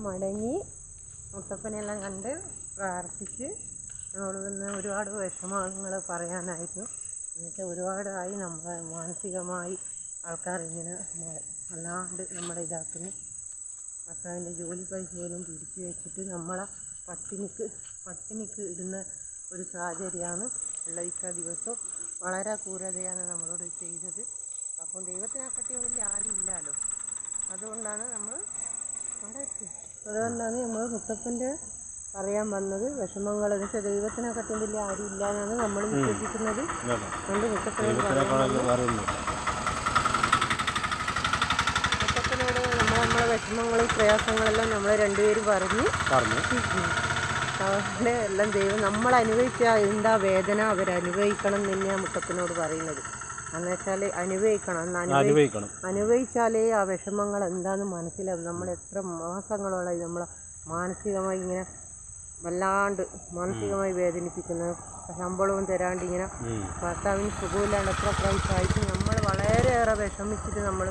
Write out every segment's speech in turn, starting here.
മടങ്ങി മുത്തപ്പനെല്ലാം കണ്ട് പ്രാർത്ഥിച്ച് നമ്മൾ വന്ന് ഒരുപാട് വിഷമങ്ങൾ പറയാനായിരുന്നു. എന്നുവെച്ചാൽ ഒരുപാടായി നമ്മളെ മാനസികമായി ആൾക്കാർ ഇങ്ങനെ അല്ലാണ്ട് നമ്മളെ ഇതാക്കുന്നു. ഭർത്താവിൻ്റെ ജോലി പൈസ പോലും പിടിച്ചു വെച്ചിട്ട് നമ്മളെ പട്ടിണിക്ക് ഇടുന്ന ഒരു സാഹചര്യമാണ് ഉള്ളത്. ഇത്ര ദിവസവും വളരെ ക്രൂരതയാണ് നമ്മളോട് ചെയ്തത്. അപ്പം ദൈവത്തിനെക്കാട്ടി വലിയ ആരുമില്ലല്ലോ. അതുകൊണ്ടാണ് നമ്മൾ മുത്തപ്പൻ്റെ പറയാൻ വന്നത്. വിഷമങ്ങൾ എന്ന് വെച്ചാൽ ദൈവത്തിനെക്കാട്ടും വലിയ ആരും ഇല്ല എന്നാണ് നമ്മൾ വിശ്വസിക്കുന്നത്. അതുകൊണ്ട് മുത്തപ്പനോട് നമ്മളെ വിഷമങ്ങളും പ്രയാസങ്ങളെല്ലാം നമ്മൾ രണ്ടുപേരും പറഞ്ഞു അവരുടെ എല്ലാം ദൈവം നമ്മൾ അനുഭവിച്ച എന്താ വേദന അവരനുഭവിക്കണം എന്ന് തന്നെയാണ് മുത്തപ്പനോട് പറയുന്നത്. എന്നുവെച്ചാൽ അനുഭവിച്ചാലേ ആ വിഷമങ്ങൾ എന്താണെന്ന് മനസ്സിലാവും. നമ്മൾ എത്ര മാസങ്ങളോളായി നമ്മളെ മാനസികമായി ഇങ്ങനെ വല്ലാണ്ട് മാനസികമായി വേദനിപ്പിക്കുന്നത്. ശമ്പളവും തരാണ്ട് ഇങ്ങനെ ഭർത്താവിന് സുഖമില്ലാണ്ട് എത്ര പ്രാവശ്യമായിട്ട് നമ്മൾ വളരെയേറെ വിഷമിച്ചിട്ട് നമ്മൾ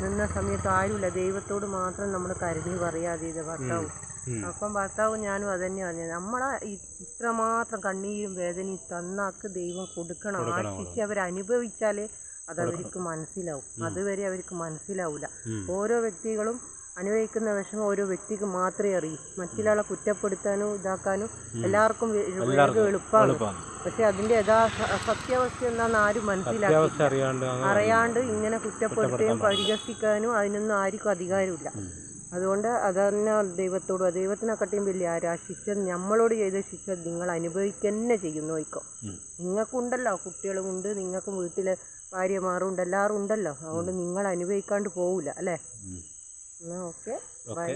നിന്ന സമയത്ത് ആരുമില്ല. ദൈവത്തോട് മാത്രം നമ്മൾ കരഞ്ഞു പറയാതെ ഇത് ഭർത്താവും. അപ്പം ഭർത്താവും ഞാനും അത് തന്നെ പറഞ്ഞത്. നമ്മളെ ഇത്രമാത്രം കണ്ണീരും വേദനയും തന്നാക്ക് ദൈവം കൊടുക്കണം. ആ ശിക്ഷ അവരനുഭവിച്ചാലേ അതവർക്ക് മനസ്സിലാവും. അതുവരെ അവർക്ക് മനസ്സിലാവില്ല. ഓരോ വ്യക്തികളും അനുഭവിക്കുന്ന വിഷമം ഓരോ വ്യക്തിക്ക് മാത്രമേ അറിയൂ. മറ്റുള്ളവരെ കുറ്റപ്പെടുത്താനും ഇതാക്കാനും എല്ലാവർക്കും എളുപ്പമാണ്. പക്ഷെ അതിൻ്റെ സത്യാവസ്ഥ എന്താണെന്ന് ആരും മനസ്സിലാക്കി അറിയാണ്ട് ഇങ്ങനെ കുറ്റപ്പെടുത്തുകയും പരിഹസിക്കാനും അതിനൊന്നും ആർക്കും അധികാരമില്ല. അതുകൊണ്ട് അതന്നെ ദൈവത്തിനെക്കാട്ടിയും വലിയ ആരും ആ ശിക്ഷ നമ്മളോട് ചെയ്ത ശിക്ഷ നിങ്ങൾ അനുഭവിക്കുക തന്നെ ചെയ്യുന്നു. നോക്കോ, നിങ്ങൾക്കുണ്ടല്ലോ, കുട്ടികളുമുണ്ട്, നിങ്ങൾക്കും വീട്ടിലെ ഭാര്യമാരുണ്ട്, എല്ലാവരും ഉണ്ടല്ലോ. അതുകൊണ്ട് നിങ്ങൾ അനുഭവിക്കാണ്ട് പോവില്ല അല്ലേ. Okay, by.